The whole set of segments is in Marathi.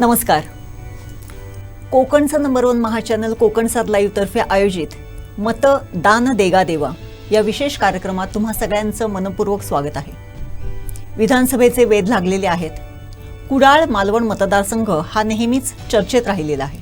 नमस्कार. कोकणचं नंबर 1 महाचॅनल कोकणसाद लाईव्ह तर्फे आयोजित मतदान देगा देवा या विशेष कार्यक्रमात तुम्हा सगळ्यांचं मनपूर्वक स्वागत आहे. विधानसभेचे वेध लागलेले आहेत. कुडाळ मालवण मतदारसंघ हा नेहमीच चर्चेत राहिलेला आहे.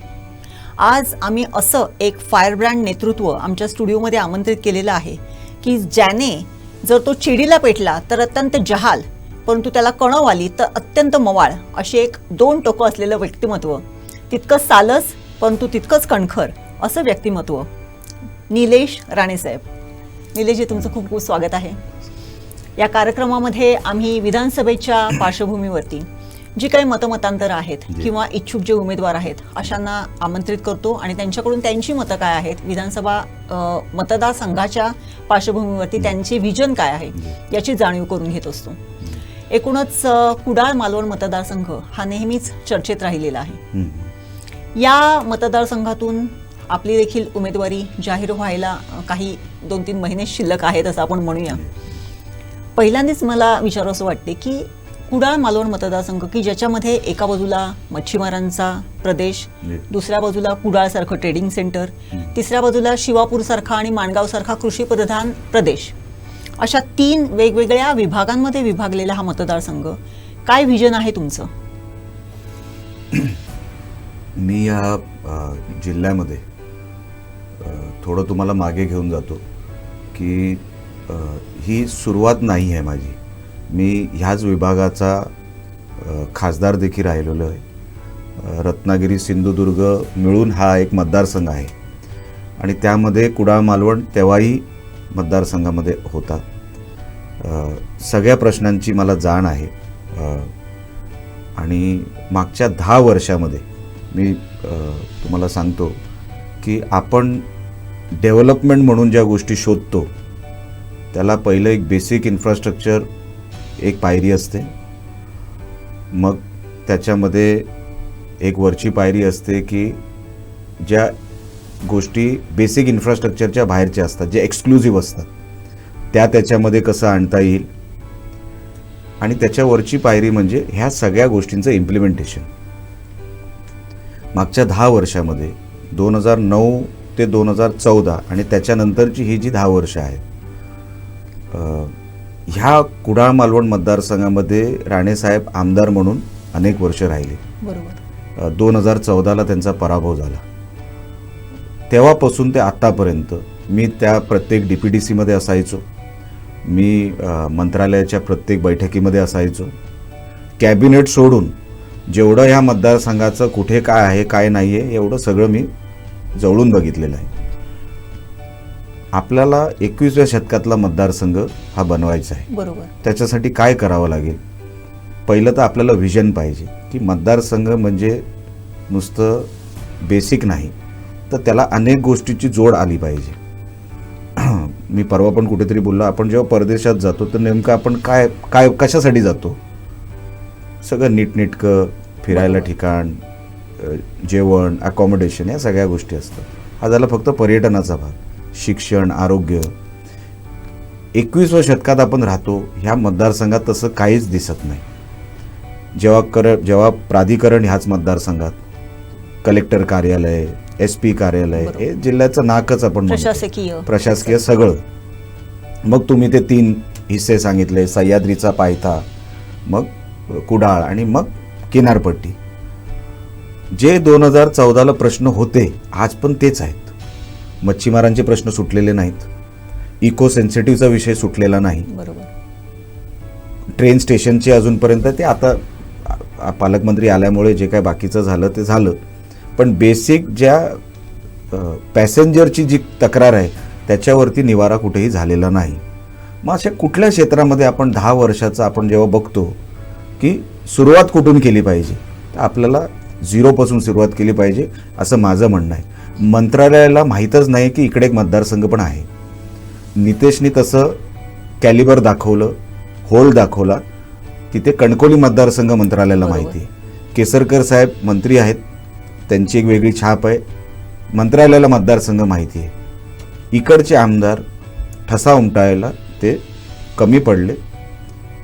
आज आम्ही असं एक फायरब्रँड नेतृत्व आमच्या स्टुडिओमध्ये आमंत्रित केलेलं आहे की ज्याने जर तो चिडीला पेटला तर अत्यंत जहाल, परंतु त्याला कणव आली तर अत्यंत मवाळ अशी एक 2 टोकं असलेलं व्यक्तिमत्व, तितकंच सालस परंतु तितकंच कणखर असं व्यक्तिमत्व निलेश राणेसाहेब. निलेशजी, तुमचं खूप खूप स्वागत आहे. या कार्यक्रमामध्ये आम्ही विधानसभेच्या पार्श्वभूमीवरती जी काही मतमतांतरं आहेत किंवा इच्छुक जे उमेदवार आहेत अशांना आमंत्रित करतो आणि त्यांच्याकडून त्यांची मतं काय आहेत, विधानसभा मतदारसंघाच्या पार्श्वभूमीवरती त्यांचे विजन काय आहे याची जाणीव करून घेत असतो. एकूणच कुडाळ मालवण मतदारसंघ हा नेहमीच चर्चेत राहिलेला आहे. या मतदारसंघातून आपली देखील उमेदवारी जाहीर व्हायला काही 2-3 महिने शिल्लक आहेत असं आपण म्हणूया. पहिल्यांदाच मला विचारावंसं वाटते की कुडाळ मालवण मतदारसंघ की ज्याच्यामध्ये एका बाजूला मच्छीमारांचा प्रदेश, दुसऱ्या बाजूला कुडाळसारखं ट्रेडिंग सेंटर, तिसऱ्या बाजूला शिवापूरसारखा आणि माणगावसारखा कृषीप्रधान प्रदेश, अशा 3 वेगवेगळ्या विभागांमध्ये विभागलेला हा मतदारसंघ, काय व्हिजन आहे तुमचं? मी या जिल्ह्यामध्ये थोडं तुम्हाला मागे घेऊन जातो की ही सुरुवात नाही आहे माझी. मी ह्याच विभागाचा खासदार देखील राहिलेलो आहे. रत्नागिरी सिंधुदुर्ग मिळून हा एक मतदारसंघ आहे आणि त्यामध्ये कुडाळ मालवण तेव्हाही मतदारसंघामध्ये होता. सगळ्या प्रश्नांची मला जाण आहे आणि मागच्या 10 वर्षामध्ये मी तुम्हाला सांगतो की आपण डेव्हलपमेंट म्हणून ज्या गोष्टी शोधतो त्याला पहिलं एक बेसिक इन्फ्रास्ट्रक्चर एक पायरी असते, मग त्याच्यामध्ये एक वरची पायरी असते की ज्या गोष्टी बेसिक इन्फ्रास्ट्रक्चरच्या बाहेरच्या असतात, जे एक्सक्लुझिव्ह असतात, त्याच्यामध्ये कसं आणता येईल, आणि त्याच्यावरची पायरी म्हणजे ह्या सगळ्या गोष्टींचं इम्प्लिमेंटेशन. मागच्या 10 वर्षामध्ये 2009 ते 2014 आणि त्याच्यानंतरची ही जी 10 वर्ष आहेत, ह्या कुडाळ मालवण मतदारसंघामध्ये राणेसाहेब आमदार म्हणून अनेक वर्ष राहिले. बरोबर. 2014ला त्यांचा पराभव झाला. तेव्हापासून ते आत्तापर्यंत मी त्या प्रत्येक DPDCमध्ये असायचो, मी मंत्रालयाच्या प्रत्येक बैठकीमध्ये असायचो. कॅबिनेट सोडून जेवढं ह्या मतदारसंघाचं कुठे काय आहे काय नाही आहे एवढं सगळं मी जवळून बघितलेलं आहे. आपल्याला 21व्या शतकातला मतदारसंघ हा बनवायचा आहे. बरोबर. त्याच्यासाठी काय करावं लागेल? पहिलं तर आपल्याला व्हिजन पाहिजे की मतदारसंघ म्हणजे नुसतं बेसिक नाही, तर त्याला अनेक गोष्टीची जोड आली पाहिजे. मी परवा पण कुठेतरी बोललो, आपण जेव्हा परदेशात जातो तर नेमकं आपण काय काय कशासाठी जातो? सगळं नीटनेटकं फिरायला ठिकाण, जेवण, अकॉमोडेशन, या सगळ्या गोष्टी असतात. हा झाला फक्त पर्यटनाचा भाग. शिक्षण, आरोग्य. 21व्या शतकात आपण राहतो, ह्या मतदारसंघात तसं काहीच दिसत नाही. जेव्हा प्राधिकरण ह्याच मतदारसंघात, कलेक्टर कार्यालय, SP कार्यालय, हे जिल्ह्याचं नाकच आपण प्रशासकीय सगळं. मग तुम्ही ते 3 हिस्से सांगितले, सह्याद्रीचा पायथा, मग कुडाळ आणि मग किनारपट्टी. जे 2014ला प्रश्न होते आज पण तेच आहेत. मच्छीमारांचे प्रश्न सुटलेले नाहीत, इको सेन्सिटिव्हचा विषय सुटलेला नाही. बरोबर. ट्रेन स्टेशनचे अजूनपर्यंत, ते आता पालकमंत्री आल्यामुळे जे काय बाकीचं झालं ते झालं, पण बेसिक ज्या पॅसेंजरची जी तक्रार आहे त्याच्यावरती निवारा कुठेही झालेला नाही. मग अशा कुठल्या क्षेत्रामध्ये आपण 10 वर्षाचं आपण जेव्हा बघतो की सुरुवात कुठून केली पाहिजे, तर आपल्याला 0पासून सुरुवात केली पाहिजे असं माझं म्हणणं आहे. मंत्रालयाला माहीतच नाही की इकडे एक मतदारसंघ पण आहे. नितेशनी तसं कॅलिबर दाखवलं, होल दाखवला, तिथे कणकोली मतदारसंघ मंत्रालयाला माहिती आहे. केसरकर साहेब मंत्री आहेत, त्यांची एक वेगळी छाप आहे, मंत्रालयाला मतदारसंघ माहिती आहे. इकडचे आमदार ठसा उमटायला ते कमी पडले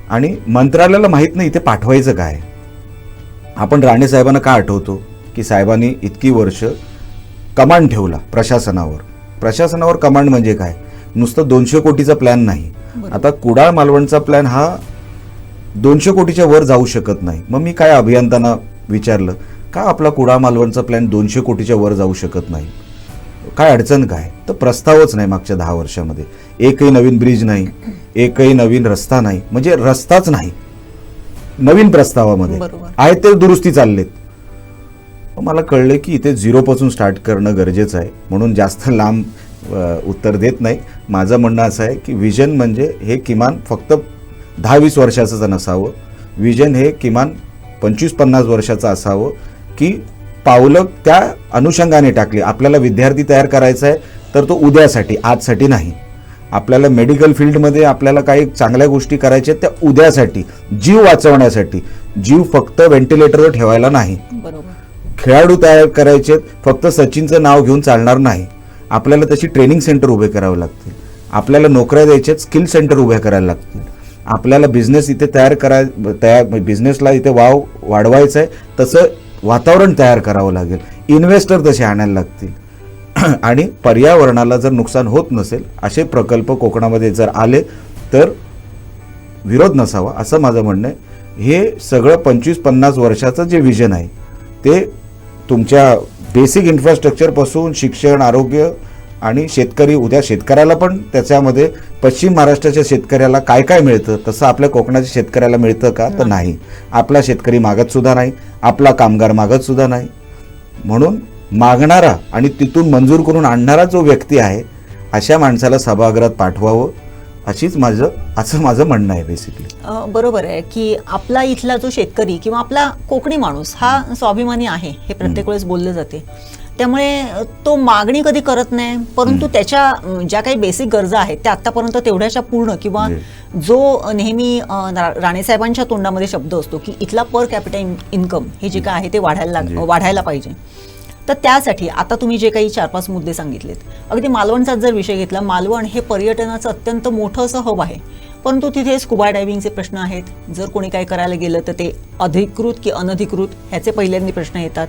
आणि मंत्रालयाला माहीत नाही इथे पाठवायचं काय. आपण राणे साहेबांना का आठवतो की साहेबांनी इतकी वर्ष कमांड ठेवला प्रशासनावर कमांड म्हणजे काय, नुसतं 200 कोटीचा प्लॅन नाही. आता कुडाळ मालवणचा प्लॅन हा 200 कोटीच्या वर जाऊ शकत नाही. मग मी काय अभियंत्यांना विचारलं, का आपला कुडाळ मालवणचा प्लॅन 200 कोटीच्या वर जाऊ शकत नाही, काय अडचण काय, तर प्रस्तावच नाही मागच्या 10 वर्षामध्ये. एकही नवीन ब्रिज नाही, एकही नवीन रस्ता नाही, म्हणजे रस्ताच नाही नवीन प्रस्तावामध्ये आहे, ते दुरुस्ती चाललेत. मला कळले की इथे झिरोपासून स्टार्ट करणं गरजेचं आहे, म्हणून जास्त लांब उत्तर देत नाही. माझं म्हणणं असं आहे की विजन म्हणजे हे किमान फक्त 10-20 वर्षाचंच नसावं, विजन हे किमान 25-50 वर्षाचं असावं, की पावलं त्या अनुषंगाने टाकली. आपल्याला विद्यार्थी तयार करायचा आहे तर तो उद्यासाठी, आजसाठी नाही. आपल्याला मेडिकल फील्डमध्ये आपल्याला काही चांगल्या गोष्टी करायच्या त्या उद्यासाठी, जीव वाचवण्यासाठी, जीव फक्त व्हेंटिलेटरवर ठेवायला नाही. खेळाडू तयार करायचे, फक्त सचिनचं नाव घेऊन चालणार नाही. आपल्याला तशी ट्रेनिंग सेंटर उभे करावे लागतील, आपल्याला नोकऱ्या द्यायच्यात, स्किल सेंटर उभे करायला लागतील. आपल्याला बिझनेस इथे बिझनेसला इथे वाव वाढवायचा आहे, तसं वातावरण तयार करावं लागेल, इन्व्हेस्टर तसे आणायला लागतील. आणि पर्यावरणाला जर नुकसान होत नसेल असे प्रकल्प कोकणामध्ये जर आले तर विरोध नसावा, असं माझं म्हणणं आहे. हे सगळं 25-50 वर्षाचं जे विजन आहे ते तुमच्या बेसिक इन्फ्रास्ट्रक्चरपासून शिक्षण, आरोग्य आणि शेतकरी, उद्या शेतकऱ्याला पण त्याच्यामध्ये पश्चिम महाराष्ट्राच्या शेतकऱ्याला काय काय मिळतं तसं आपल्या कोकणाच्या शेतकऱ्याला मिळतं का, तर नाही. आपला शेतकरी मागत सुद्धा नाही, आपला कामगार मागत सुद्धा नाही. म्हणून मागणारा आणि तिथून मंजूर करून आणणारा जो व्यक्ती आहे अशा माणसाला सभागृहात पाठवावं, असं माझं म्हणणं आहे बेसिकली. बरोबर आहे की आपला इथला जो शेतकरी किंवा आपला कोकणी माणूस हा स्वाभिमानी आहे हे प्रत्येक वेळेस बोललं जाते. त्यामुळे तो मागणी कधी करत नाही, परंतु त्याच्या ज्या काही बेसिक गरजा आहेत त्या आतापर्यंत तेवढ्याच्या पूर्ण, किंवा जो नेहमी राणेसाहेबांच्या तोंडामध्ये शब्द असतो की इथला पर कॅपिटा इन्कम हे जे काय आहे ते वाढायला पाहिजे. तर त्यासाठी आता तुम्ही जे काही 4-5 मुद्दे सांगितलेत, अगदी मालवणचाच जर विषय घेतला, मालवण हे पर्यटनाचं अत्यंत मोठं असं हब आहे, परंतु तिथे स्कुबा डायव्हिंगचे प्रश्न आहेत. जर कोणी काही करायला गेलं तर ते अधिकृत की अनधिकृत ह्याचे पहिल्यांदा प्रश्न येतात.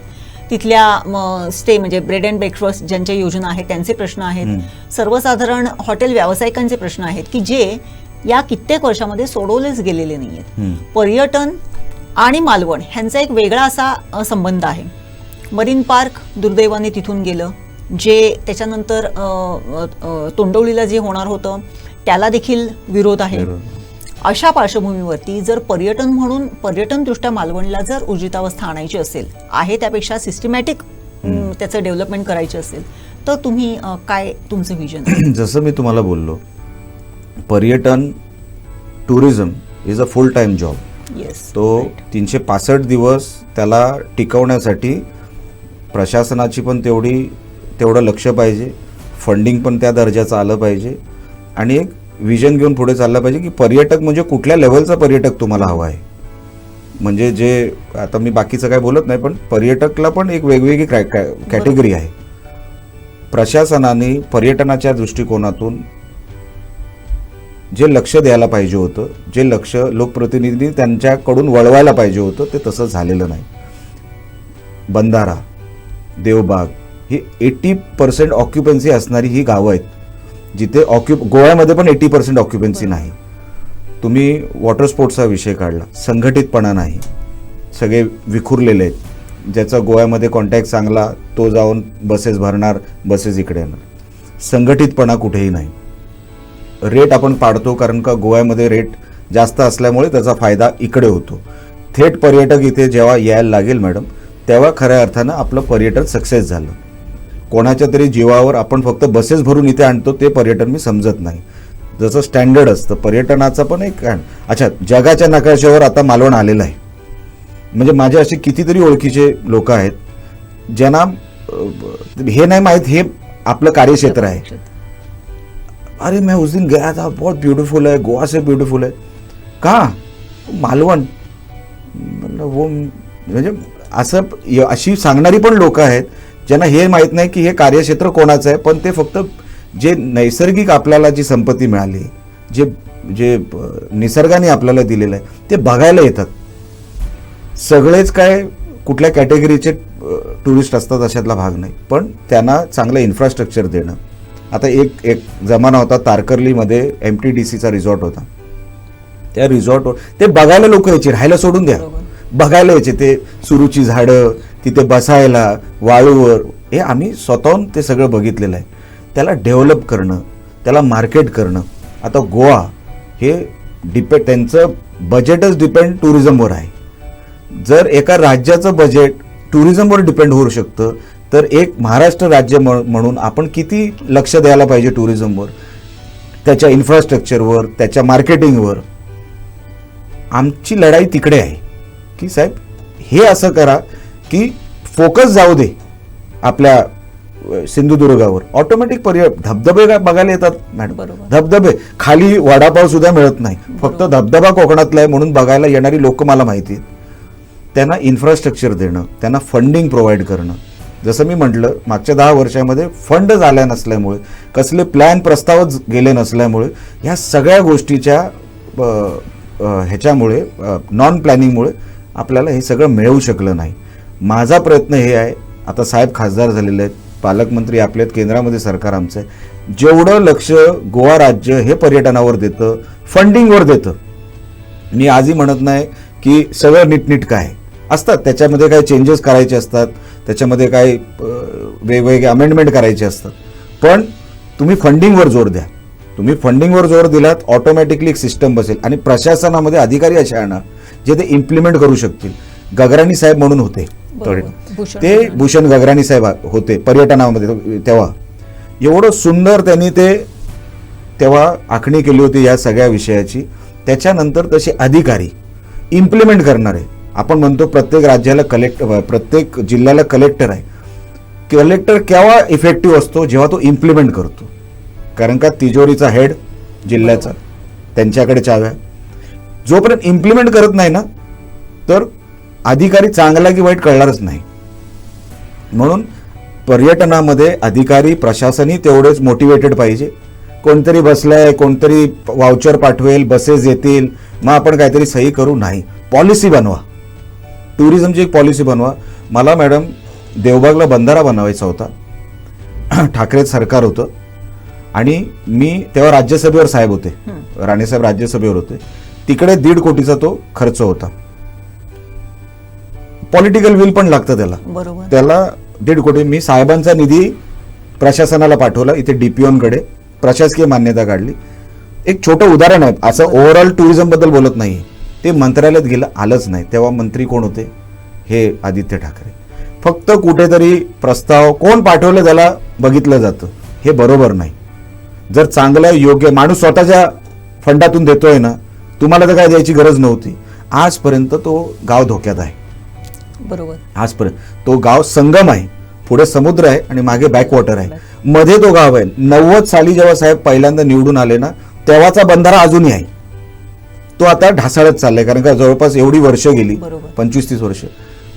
तिथल्या स्टे म्हणजे ब्रेड अँड ब्रेकफास्ट ज्यांच्या योजना आहेत त्यांचे प्रश्न आहेत. सर्वसाधारण हॉटेल व्यावसायिकांचे प्रश्न आहेत की जे या कित्येक वर्षामध्ये सोडवलेच गेलेले नाही आहेत. पर्यटन आणि मालवण ह्यांचा एक वेगळा असा संबंध आहे. मरीन पार्क दुर्दैवाने तिथून गेलं, जे त्याच्यानंतर तोंडवलीला जे होणार होतं त्याला देखील विरोध आहे. अशा पार्श्वभूमीवरती जर पर्यटन म्हणून पर्यटनदृष्ट्या मालवणला जर उर्जितावस्था आणायची असेल, आहे त्यापेक्षा सिस्टमॅटिक त्याचं डेव्हलपमेंट करायचं असेल तर तुम्ही काय तुमचं विजन? जसं मी तुम्हाला बोललो, पर्यटन tourism is a full time job. तो 365 दिवस त्याला टिकवण्यासाठी प्रशासनाची पण तेवढं लक्ष पाहिजे, फंडिंग पण त्या दर्जाचं आलं पाहिजे, आणि एक विजन घेऊन पुढे चाललं पाहिजे की पर्यटक म्हणजे कुठल्या लेवलचा पर्यटक तुम्हाला हवा आहे. म्हणजे जे आता मी बाकीचं काय बोलत नाही, पण पर्यटकला पण एक वेगवेगळी कॅटेगरी आहे. प्रशासनाने पर्यटनाच्या दृष्टिकोनातून जे लक्ष द्यायला पाहिजे होतं, जे लक्ष लोकप्रतिनिधी त्यांच्याकडून वळवायला पाहिजे होतं, ते तसं झालेलं नाही. बंधारा, देवबाग ही 80% ऑक्युपन्सी असणारी ही गावं आहेत, जिथे गोव्यामध्ये पण 80% ऑक्युपन्सी नाही. तुम्ही वॉटर स्पोर्ट्सचा विषय काढला, संघटितपणा नाही, सगळे विखुरलेले आहेत. ज्याचा गोव्यामध्ये कॉन्टॅक्ट चांगला तो जाऊन बसेस भरणार, बसेस इकडे येणार. संघटितपणा कुठेही नाही. रेट आपण पाडतो कारण का गोव्यामध्ये रेट जास्त असल्यामुळे त्याचा फायदा इकडे होतो. थेट पर्यटक इथे जेव्हा यायला लागेल मॅडम, तेव्हा खऱ्या अर्थानं आपलं पर्यटन सक्सेस झालं. कोणाच्या तरी जीवावर आपण फक्त बसेस भरून इथे आणतो ते पर्यटन मी समजत नाही. जसं स्टँडर्ड असतं पर्यटनाचं पण एक. अच्छा, जगाच्या नकाशावर आता मालवण आलेलं आहे. म्हणजे माझे असे कितीतरी ओळखीचे लोक आहेत ज्यांना हे नाही माहीत हे आपलं कार्यक्षेत्र आहे. अरे मैं उस दिन गया था, बहुत ब्यूटीफुल है, गोवा से ब्यूटीफुल है. का मालवण? वो म्हणजे असं अशी सांगणारी पण लोक आहेत ज्यांना हे माहीत नाही की हे कार्यक्षेत्र कोणाचं आहे, पण ते फक्त जे नैसर्गिक आपल्याला जी संपत्ती मिळाली, जे निसर्गाने आपल्याला दिलेलं आहे ते बघायला येतात. सगळेच काय कुठल्या कॅटेगरीचे टुरिस्ट असतात अशातला भाग नाही, पण त्यांना चांगलं इन्फ्रास्ट्रक्चर देणं. आता एक जमाना होता तारकर्लीमध्ये MTDCचा रिसॉर्ट होता. त्या रिसॉर्टवर ते बघायला लोक यायचे, राहायला सोडून द्या, बघायला यायचे. ते सुरूची झाडं, तिथे बसायला, वाळूवर, हे आम्ही स्वतःहून ते सगळं बघितलेलं आहे. त्याला डेव्हलप करणं, त्याला मार्केट करणं. आता गोवा हे त्यांचं बजेटच डिपेंड टुरिझमवर आहे. जर एका राज्याचं बजेट टुरिझमवर डिपेंड होऊ शकतं, तर एक महाराष्ट्र राज्य म्हणून आपण किती लक्ष द्यायला पाहिजे टुरिझमवर, त्याच्या इन्फ्रास्ट्रक्चरवर, त्याच्या मार्केटिंगवर. आमची लढाई तिकडे आहे की साहेब हे असं करा की फोकस जाऊ दे आपल्या सिंधुदुर्गावर. ऑटोमॅटिक धबधबे बघायला येतात मॅडम, धबधबे खाली वडापाव सुद्धा मिळत नाही, फक्त धबधबा कोकणातला आहे म्हणून बघायला येणारी लोक मला माहिती आहेत. त्यांना इन्फ्रास्ट्रक्चर देणं, त्यांना फंडिंग प्रोव्हाइड करणं. जसं मी म्हटलं, मागच्या 10 वर्षामध्ये फंड झाल्या नसल्यामुळे, कसले प्लॅन प्रस्तावच गेले नसल्यामुळे, ह्या सगळ्या गोष्टीच्या ह्याच्यामुळे, नॉन प्लॅनिंगमुळे आपल्याला हे सगळं मिळवू शकलं नाही. माझा प्रयत्न हे आहे, आता साहेब खासदार झालेले आहेत, पालकमंत्री आपले आहेत, केंद्रामध्ये सरकार आमचं आहे, जेवढं लक्ष गोवा राज्य हे पर्यटनावर देतं, फंडिंगवर देतं. मी आजही म्हणत नाही की सगळं नीटनीटकं आहे, असतात त्याच्यामध्ये काही चेंजेस करायचे असतात, त्याच्यामध्ये काही वेगवेगळे अमेंडमेंट करायचे असतात, पण तुम्ही फंडिंगवर जोर द्या. तुम्ही फंडिंगवर जोर दिलात, ऑटोमॅटिकली एक सिस्टम बसेल. आणि प्रशासनामध्ये अधिकारी असे आणा जे ते इम्प्लिमेंट करू शकतील. गगराणी साहेब म्हणून होते, ते भूषण गगराणी साहेब होते पर्यटनामध्ये तेव्हा. एवढं सुंदर त्यांनी ते तेव्हा आखणी केली होती या सगळ्या विषयाची. त्याच्यानंतर तसे अधिकारी इम्प्लिमेंट करणारे, आपण म्हणतो प्रत्येक राज्याला प्रत्येक जिल्ह्याला कलेक्टर आहे. कलेक्टर केव्हा इफेक्टिव्ह असतो, जेव्हा तो इम्प्लिमेंट करतो. कारण का तिजोरीचा हेड जिल्ह्याचा, त्यांच्याकडे चाव्या. जोपर्यंत इम्प्लिमेंट करत नाही ना, तर अधिकारी चांगला की वाईट कळणारच नाही. म्हणून पर्यटनामध्ये अधिकारी, प्रशासनही तेवढेच मोटिवेटेड पाहिजे. कोणतरी बसलाय, कोणतरी वाउचर पाठवेल, बसेस येतील, मग आपण काहीतरी सही करू, नाही. पॉलिसी बनवा, टुरिझमची एक पॉलिसी बनवा. मला मॅडम देवबागला बंधारा बनवायचा होता, ठाकरे सरकार होतं, आणि मी तेव्हा राज्यसभेवर साहेब होते, राणेसाहेब राज्यसभेवर होते. तिकडे 1.5 कोटीचा तो खर्च होता. पॉलिटिकल विल पण लागतं त्याला, त्याला 1.5 कोटी. मी साहेबांचा निधी प्रशासनाला पाठवला, इथे DPOंकडे प्रशासकीय मान्यता काढली. एक छोटं उदाहरण आहे, असं ओव्हरऑल टुरिझम बद्दल बोलत नाही. ते मंत्रालयात गेलं, आलंच नाही. तेव्हा मंत्री कोण होते, हे आदित्य ठाकरे. फक्त कुठेतरी प्रस्ताव कोण पाठवलं त्याला बघितलं जातं, हे बरोबर नाही. जर चांगलं योग्य माणूस स्वतःच्या फंडातून देतोय ना, तुम्हाला तर काय द्यायची गरज नव्हती. आजपर्यंत तो गाव धोक्यात आहे. बरोबर, आजपर्यंत तो गाव संगम आहे, पुढे समुद्र आहे आणि मागे बॅकवॉटर आहे, मध्ये तो गाव आहे. 90 साली जेव्हा साहेब पहिल्यांदा निवडून आले ना, तेव्हाचा बंधारा अजूनही आहे. तो आता ढासळत चाललाय, कारण का जवळपास एवढी वर्ष गेली, 25-30 वर्ष.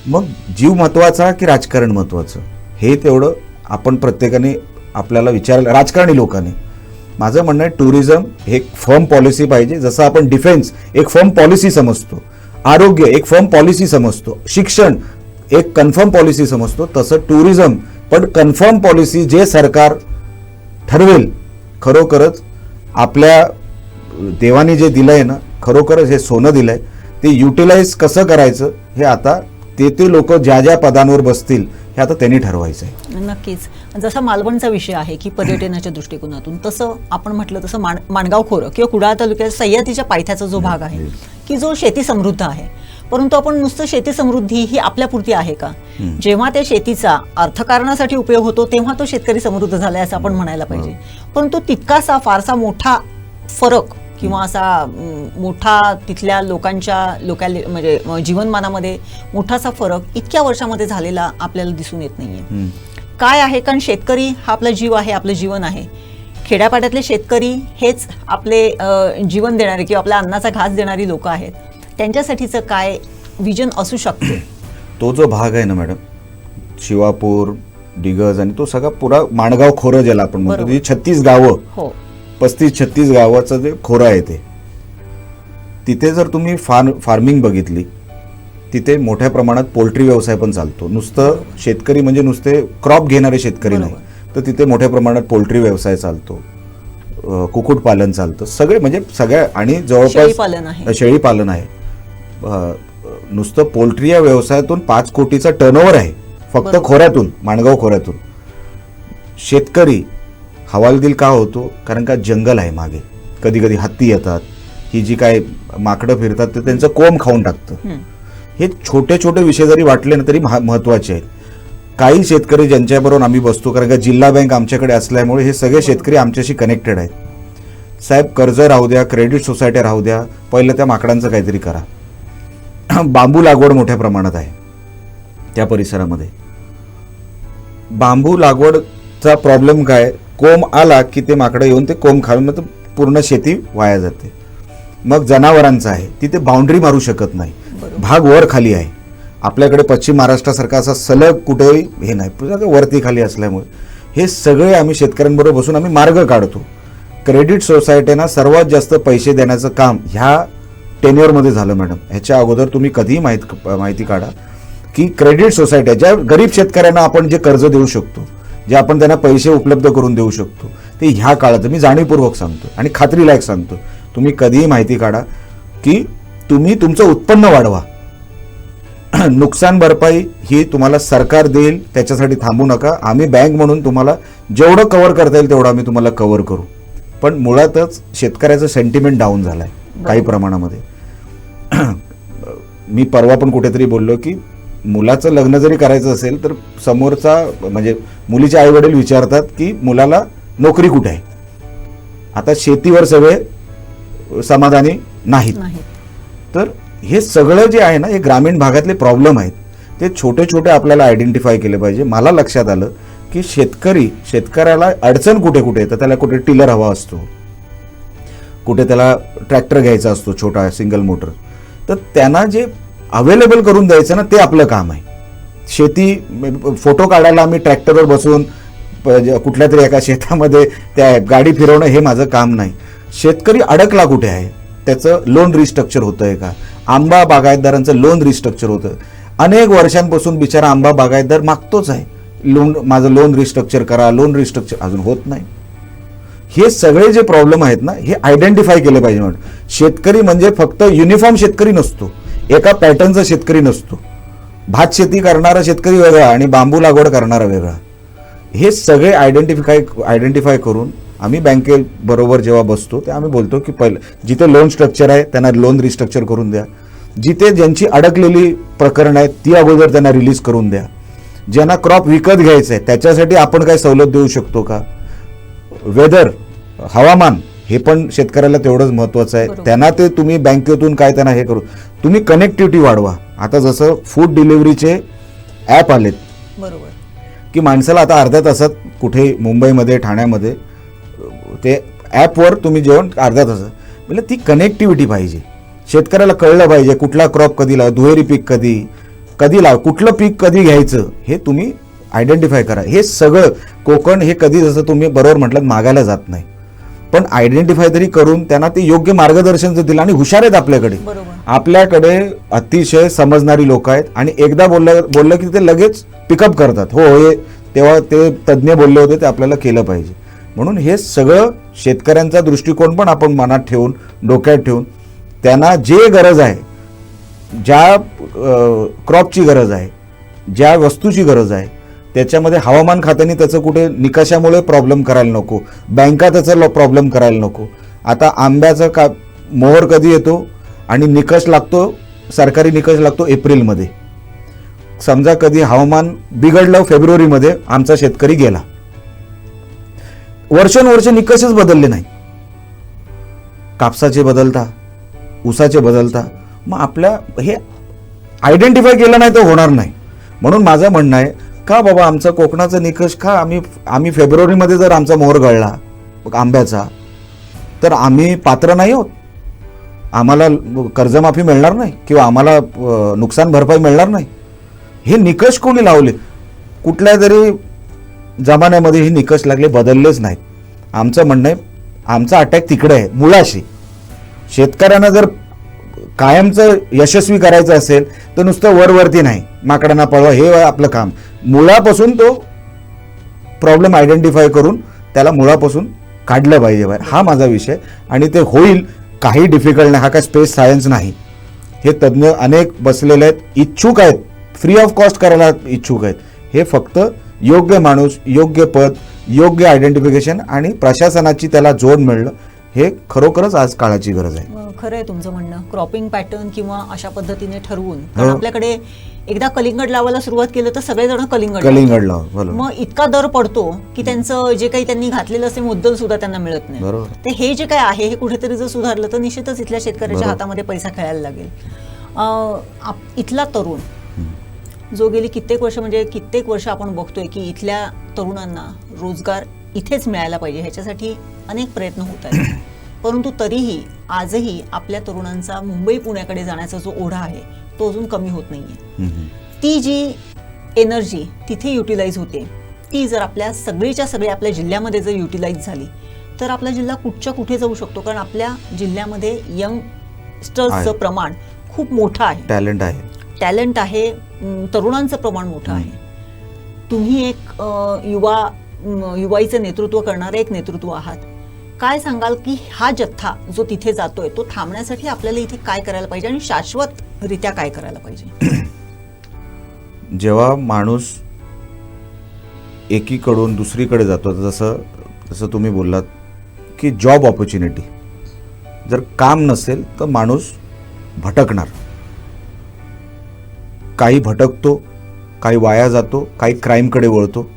मग जीव महत्वाचा की राजकारण महत्वाचं, हे तेवढं आपण प्रत्येकाने आपल्याला विचारलं, राजकारणी लोकांनी. माझं म्हणणं आहे, टुरिझम एक फर्म पॉलिसी पाहिजे. जसं आपण डिफेन्स एक फर्म पॉलिसी समजतो, आरोग्य एक फर्म पॉलिसी समजतो, शिक्षण एक कन्फर्म पॉलिसी समजतो, तसं टुरिझम पण कन्फर्म पॉलिसी जे सरकार ठरवेल. खरोखरच आपल्या देवाने जे दिलंय ना, खरोखरच हे सोनं दिलंय, ते युटिलाइज कसं करायचं हे आता ते लोक ज्या ज्या पदांवर बसतील हे आता त्यांनी ठरवायचं आहे. नक्कीच. जसा मालवणचा विषय आहे की पर्यटनाच्या दृष्टिकोनातून, तसं आपण म्हटलं तसं माणगाव खोरं किंवा कुडाळ तालुक्यात सह्याद्रीच्या पायथ्याचा जो भाग आहे की जो शेती समृद्ध आहे, परंतु आपण नुसतं शेती समृद्धी ही आपल्यापुरती आहे का? जेव्हा त्या शेतीचा अर्थकारणासाठी उपयोग होतो तेव्हा तो शेतकरी समृद्ध झालाय असं आपण म्हणायला पाहिजे. परंतु तितकासा फारसा मोठा फरक किंवा असा मोठा तिथल्या लोकांच्या म्हणजे जीवनमानामध्ये मोठासा फरक इतक्या वर्षामध्ये झालेला आपल्याला दिसून येत नाहीये. काय आहे? कारण शेतकरी हा आपला जीव आहे, आपलं जीवन आहे. खेड्यापाड्यातले शेतकरी हेच आपले जीवन देणारे किंवा आपल्या अन्नाचा घास देणारी लोक आहेत. त्यांच्यासाठीचं काय विजन असू शकते? तो जो भाग आहे ना मॅडम, शिवापूर, डिगज आणि तो सगळा पुरा माणगाव खोरं ज्याला आपण म्हणतो, 36 गावं, 35-36 गावाचं जे खोरं आहे ते, तिथे जर तुम्ही फार्मिंग बघितली तिथे मोठ्या प्रमाणात पोल्ट्री व्यवसाय पण चालतो. नुसतं शेतकरी म्हणजे नुसते क्रॉप घेणारे शेतकरी नाही, तर तिथे मोठ्या प्रमाणात पोल्ट्री व्यवसाय चालतो, कुक्कुटपालन चालतं, सगळे म्हणजे सगळ्या, आणि जवळपास शेळीपालन आहे. नुसतं पोल्ट्री या व्यवसायातून 5 कोटीचा टर्नओव्हर आहे फक्त खोऱ्यातून, माणगाव खोऱ्यातून. शेतकरी हवालदिल का होतो? कारण का जंगल आहे मागे, कधी कधी हत्ती येतात, ही जी काय माकडं फिरतात ते त्यांचं कोंब खाऊन टाकतं. हे छोटे छोटे विषय जरी वाटले ना तरी महत्वाचे आहेत. काही शेतकरी ज्यांच्याबरोबर आम्ही बसतो, कारण का जिल्हा बँक आमच्याकडे असल्यामुळे हे सगळे शेतकरी आमच्याशी कनेक्टेड आहेत. साहेब, कर्ज राहू द्या, क्रेडिट सोसायटी राहू द्या, पहिलं त्या माकडांचं काहीतरी करा. बांबू लागवड मोठ्या प्रमाणात आहे त्या परिसरामध्ये. बांबू लागवडचा प्रॉब्लेम काय? कोंब आला की ते माकडं येऊन ते कोंब खाऊन तर पूर्ण शेती वाया जाते. मग जनावरांचं आहे, तिथे बाउंड्री मारू शकत नाही, भाग वर खाली आहे. आपल्याकडे पश्चिम महाराष्ट्रासारखा असा सलग कुठेही हे नाही, वरती खाली असल्यामुळे हे सगळे आम्ही शेतकऱ्यांबरोबर बसून आम्ही मार्ग काढतो. क्रेडिट सोसायटीना सर्वात जास्त पैसे देण्याचं काम ह्या टेन्युअरमध्ये झालं मॅडम. ह्याच्या अगोदर तुम्ही कधीही माहिती काढा की क्रेडिट सोसायटी ज्या गरीब शेतकऱ्यांना आपण जे कर्ज देऊ शकतो, जे आपण त्यांना पैसे उपलब्ध करून देऊ शकतो, ते ह्या काळात मी जाणीवपूर्वक सांगतो आणि खात्रीलायक सांगतो. तुम्ही कधीही माहिती काढा की तुम्ही तुमचं उत्पन्न वाढवा. नुकसान भरपाई ही तुम्हाला सरकार देईल, त्याच्यासाठी थांबू नका. आम्ही बँक म्हणून तुम्हाला जेवढं कव्हर करता येईल तेवढं आम्ही तुम्हाला कव्हर करू. पण मुळातच शेतकऱ्याचं सेंटिमेंट डाऊन झालं आहे काही प्रमाणामध्ये. मी परवा पण कुठेतरी बोललो की मुलाचं लग्न जरी करायचं असेल तर समोरचा म्हणजे मुलीचे आई वडील विचारतात की मुलाला नोकरी कुठे आहे. आता शेतीवर सगळे समाधानी नाहीत. तर हे सगळं जे आहे ना, हे ग्रामीण भागातले प्रॉब्लेम आहेत, ते छोटे छोटे आपल्याला आयडेंटिफाय केले पाहिजे. मला लक्षात आलं की शेतकऱ्याला अडचण कुठे कुठे येतं. त्याला कुठे टिलर हवा असतो, कुठे त्याला ट्रॅक्टर घ्यायचा असतो छोटा सिंगल मोटर, तर त्यांना जे अवेलेबल करून द्यायचं ना ते आपलं काम आहे. शेती फोटो काढायला आम्ही ट्रॅक्टरवर बसून कुठल्या तरी एका शेतामध्ये त्या गाडी फिरवणं हे माझं काम नाही. शेतकरी अडकला कुठे आहे, त्याचं लोन रिस्ट्रक्चर होतंय का? आंबा बागायतदारांचं लोन रिस्ट्रक्चर होतं. अनेक वर्षांपासून बिचारा आंबा बागायतदार मागतोच आहे, माझं लोन रिस्ट्रक्चर करा, लोन रिस्ट्रक्चर अजून होत नाही. हे सगळे जे प्रॉब्लेम आहेत ना, हे आयडेंटिफाय केले पाहिजे. म्हणून शेतकरी म्हणजे फक्त युनिफॉर्म शेतकरी नसतो, एका पॅटर्नचा शेतकरी नसतो. भात शेती करणारा शेतकरी वेगळा आणि बांबू लागवड करणारा वेगळा. हे सगळे आयडेंटिफाय करून आम्ही बँकेबरोबर जेव्हा बसतो ते आम्ही बोलतो की पहिलं जिथे लोन स्ट्रक्चर आहे त्यांना लोन रिस्ट्रक्चर करून द्या. जिथे ज्यांची अडकलेली प्रकरणं आहेत ती अगोदर त्यांना रिलीज करून द्या. ज्यांना क्रॉप विकत घ्यायचं आहे त्याच्यासाठी आपण काय सवलत देऊ शकतो का? वेदर, हवामान हे पण शेतकऱ्याला तेवढंच महत्त्वाचं आहे. त्यांना ते तुम्ही बँकेतून काय त्यांना हे करू, तुम्ही कनेक्टिव्हिटी वाढवा. आता जसं फूड डिलिव्हरीचे ॲप आलेत, बरोबर, की माणसाला आता अर्ध्या तासात कुठे मुंबईमध्ये ठाण्यामध्ये ते ॲपवर तुम्ही जेवण अर्ध्या तासात, म्हणजे ती कनेक्टिव्हिटी पाहिजे. शेतकऱ्याला कळलं पाहिजे कुठला क्रॉप कधी लावा, दुहेरी पीक कधी लावा, कुठलं पीक कधी घ्यायचं हे तुम्ही आयडेंटिफाय करा. हे सगळं कोकण हे कधी जसं तुम्ही बरोबर म्हटलं मागायला जात नाही, पण आयडेंटिफाय तरी करून त्यांना ते योग्य मार्गदर्शन जर दिलं. आणि हुशार आहेत आपल्याकडे अतिशय समजणारी लोक आहेत आणि एकदा बोललं की ते लगेच पिकअप करतात. हो, हे तेव्हा ते तज्ज्ञ बोलले होते, ते आपल्याला केलं पाहिजे. म्हणून हे सगळं शेतकऱ्यांचा दृष्टिकोन पण आपण मनात ठेवून, डोक्यात ठेवून, त्यांना जे गरज आहे, ज्या क्रॉपची गरज आहे, ज्या वस्तूची गरज आहे, त्याच्यामध्ये हवामान खात्याने त्याचं कुठे निकषामुळे प्रॉब्लेम करायला नको, बँका त्याचा प्रॉब्लेम करायला नको. आता आंब्याचा का मोहर कधी येतो आणि निकष लागतो, सरकारी निकष लागतो एप्रिलमध्ये. समजा कधी हवामान बिघडलं फेब्रुवारीमध्ये, आमचा शेतकरी गेला. वर्षानुवर्ष निकषच बदलले नाही. कापसाचे बदलता, ऊसाचे बदलता. मग आपल्या हे आयडेंटिफाय केलं नाही तर होणार नाही. म्हणून माझं म्हणणं आहे का बाबा आमचा कोकणाचा निकष का आम्ही फेब्रुवारीमध्ये जर आमचा मोहर गळला आंब्याचा तर आम्ही पात्र नाही आहोत, आम्हाला कर्जमाफी मिळणार नाही किंवा आम्हाला नुकसान भरपाई मिळणार नाही. हे निकष कोणी लावले? कुठल्या तरी जमान्यामध्ये हे निकष लागले, बदललेच नाहीत. आमचं म्हणणं आहे आमचा अटॅक तिकडे आहे, मुळाशी. शेतकऱ्यांना जर कायमचं यशस्वी करायचं असेल तर नुसतं वरवरती नाही, माकडांना पळवा हे आपलं काम. मुळापासून तो प्रॉब्लेम आयडेंटिफाय करून त्याला मुळापासून काढलं पाहिजे बाहेर, हा माझा विषय. आणि ते होईल, काही डिफिकल्ट नाही, हा काय स्पेस सायन्स नाही. हे तज्ज्ञ अनेक बसलेले आहेत, इच्छुक आहेत, फ्री ऑफ कॉस्ट करायला इच्छुक आहेत. हे फक्त योग्य माणूस, योग्य पद, योग्य आयडेंटिफिकेशन आणि प्रशासनाची त्याला जोड मिळणं, हे खरोखरच आज काळाची गरज आहे. खरं आहे तुमचं म्हणणं. क्रॉपिंग पॅटर्न किंवा अशा पद्धतीने ठरवून, कारण आपल्याकडे एकदा कलिंगड लावायला सुरुवात केलं तर सगळेजण कलिंगड लाव, मग इतका दर पडतो की त्यांचं जे काही त्यांनी घातलेलं असे मुद्दल सुद्धा त्यांना मिळत नाही. ते हे जे काय आहे हे कुठेतरी जर सुधारलं तर निश्चितच इथल्या शेतकऱ्याच्या हातामध्ये पैसा खेळायला लागेल. इथला तरुण जो गेली कित्येक वर्ष आपण बघतोय की इथल्या तरुणांना रोजगार इथेच मिळायला पाहिजे, ह्याच्यासाठी अनेक प्रयत्न होत आहेत. परंतु तरीही आजही आपल्या तरुणांचा मुंबई पुण्याकडे जाण्याचा जो ओढा आहे तो अजून कमी होत नाहीये. ती जी एनर्जी तिथे युटिलाइज होते, ती जर आपल्या सगळ्या आपल्या जिल्ह्यामध्ये जर युटिलाइज झाली तर आपला जिल्हा कुठच्या कुठे जाऊ शकतो. कारण आपल्या जिल्ह्यामध्ये यंगस्टर्सचं प्रमाण खूप मोठं आहे, टॅलेंट आहे, तरुणांचं प्रमाण मोठं आहे. तुम्ही एक युवाईचं नेतृत्व करणारे एक नेतृत्व आहात. काय सांगाल की हा जथ्था जो तिथे जातोय तो थांबण्यासाठी आपल्याला इथे काय करायला पाहिजे आणि शाश्वतरित्या काय करायला पाहिजे? जेव्हा माणूस एकीकडून दुसरीकडे जातो, जसं तुम्ही बोललात की जॉब ऑपॉर्च्युनिटी, जर काम नसेल तर माणूस भटकणार. काही भटकतो, काही वाया जातो, काही क्राईमकडे वळतो.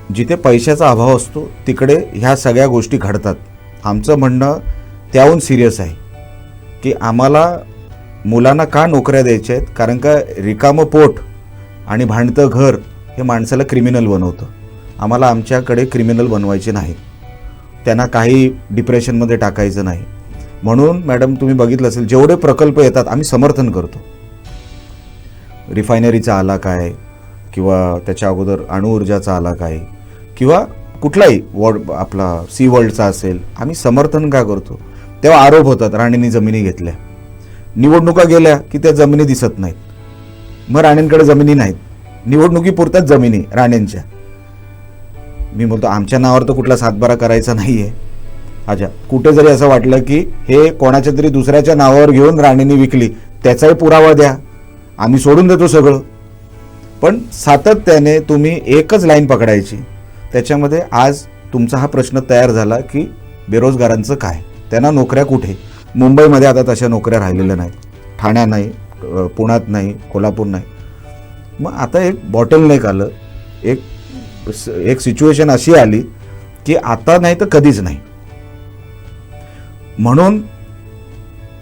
जिथे पैशाचा अभाव असतो तिकडे ह्या सगळ्या गोष्टी घडतात. आमचं म्हणणं त्याहून सिरियस आहे की आम्हाला मुलांना का नोकऱ्या द्यायच्या आहेत, कारण का रिकामं पोट आणि भांडतं घर हे माणसाला क्रिमिनल बनवतं. आम्हाला आमच्याकडे क्रिमिनल बनवायचे नाही, त्यांना काही डिप्रेशनमध्ये टाकायचं नाही. म्हणून मॅडम तुम्ही बघितलं असेल जेवढे प्रकल्प येतात आम्ही समर्थन करतो. रिफायनरीचा आला काय, किंवा त्याच्या अगोदर अणुऊर्जाचा आला काय, किंवा कुठलाही आपला सी वर्ल्डचा असेल, आम्ही समर्थन का करतो. तेव्हा आरोप होतात राणेंनी जमिनी घेतल्या, निवडणुका गेल्या की त्या जमिनी दिसत नाहीत, मग राणेंकडे जमिनी नाहीत, निवडणुकीपुरत्याच जमिनी राणेंच्या. मी बोलतो आमच्या नावावर तर कुठला सातबारा करायचा नाहीये. अच्छा, कुठे जरी असं वाटलं की हे कोणाच्या तरी दुसऱ्याच्या नावावर घेऊन राणेंनी विकली, त्याचाही पुरावा द्या, आम्ही सोडून देतो सगळं. पण सातत्याने तुम्ही एकच लाईन पकडायची. त्याच्यामध्ये आज तुमचा हा प्रश्न तयार झाला की बेरोजगारांचं काय, त्यांना नोकऱ्या कुठे. मुंबईमध्ये आता तशा नोकऱ्या राहिलेल्या नाहीत, ठाण्यात नाही, पुण्यात नाही, कोल्हापूर नाही. मग आता एक बॉटलनेक आलं, एक सिच्युएशन अशी आली की आता नाही तर कधीच नाही. म्हणून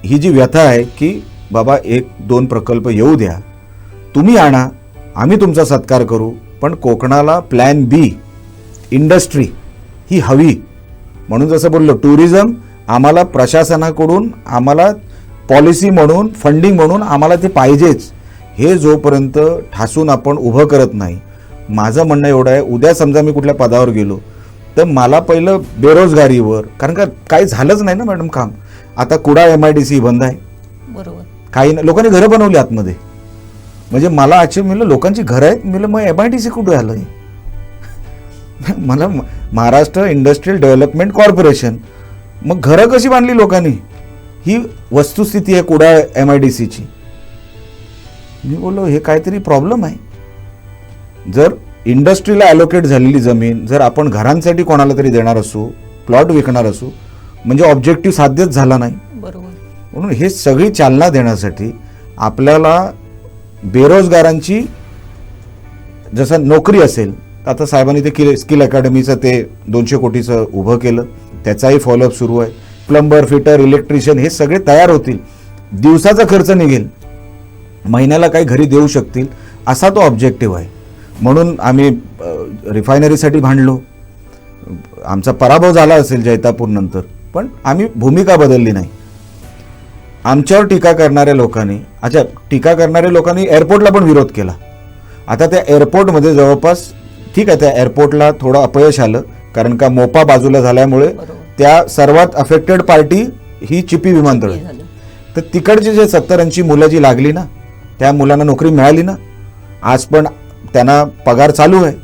ही जी व्यथा आहे की बाबा 1-2 प्रकल्प येऊ द्या, तुम्ही आणा, आम्ही तुमचा सत्कार करू, पण कोकणाला प्लॅन बी इंडस्ट्री ही हवी. म्हणून जसं बोललो टुरिझम आम्हाला प्रशासनाकडून, आम्हाला पॉलिसी म्हणून, फंडिंग म्हणून आम्हाला ते पाहिजेच. हे जोपर्यंत ठासून आपण उभं करत नाही, माझं म्हणणं एवढं आहे, उद्या समजा मी कुठल्या पदावर गेलो तर मला पहिलं बेरोजगारीवर, कारण का काही झालंच नाही ना मॅडम काम. आता कुडाळ MIDC बंद आहे, बरोबर, काही लोकांनी घरं बनवली आतमध्ये. म्हणजे मला आश्चर्य मिळलं, लोकांची घरं आहेत. मिळलं मग MIDC कुठे आलं? मला महाराष्ट्र इंडस्ट्रियल डेव्हलपमेंट कॉर्पोरेशन, मग घरं कशी बांधली लोकांनी? ही वस्तुस्थिती आहे कुडाळ MIDCची. मी बोललो हे काहीतरी प्रॉब्लेम आहे. जर इंडस्ट्रीला ॲलोकेट झालेली जमीन जर आपण घरांसाठी कोणाला तरी देणार असू, प्लॉट विकणार असू, म्हणजे ऑब्जेक्टिव्ह साध्यच झाला नाही. बरोबर. म्हणून हे सगळी चालना देण्यासाठी आपल्याला बेरोजगारांची, जसं नोकरी असेल, आता साहेबांनी ते स्किल अकॅडमीचं ते 200 कोटीचं उभं केलं, त्याचाही फॉलोअप सुरू आहे. प्लंबर, फिटर, इलेक्ट्रिशियन हे सगळे तयार होतील, दिवसाचा खर्च निघेल, महिन्याला काही घरी देऊ शकतील, असा तो ऑब्जेक्टिव्ह आहे. म्हणून आम्ही रिफायनरीसाठी भांडलो. आमचा पराभव झाला असेल जैतापूर नंतर, पण आम्ही भूमिका बदलली नाही. आमच्यावर टीका करणाऱ्या लोकांनी एअरपोर्टला पण विरोध केला. आता त्या एअरपोर्टमध्ये जवळपास, ठीक आहे, त्या एअरपोर्टला थोडं अपयश आलं, कारण का मोपा बाजूला झाल्यामुळे त्या सर्वात अफेक्टेड पार्टी ही चिपी विमानतळ. तर तिकडची जे 70-80 मुलं जी लागली ना, त्या मुलांना नोकरी मिळाली ना, आज पण त्यांना पगार चालू आहे.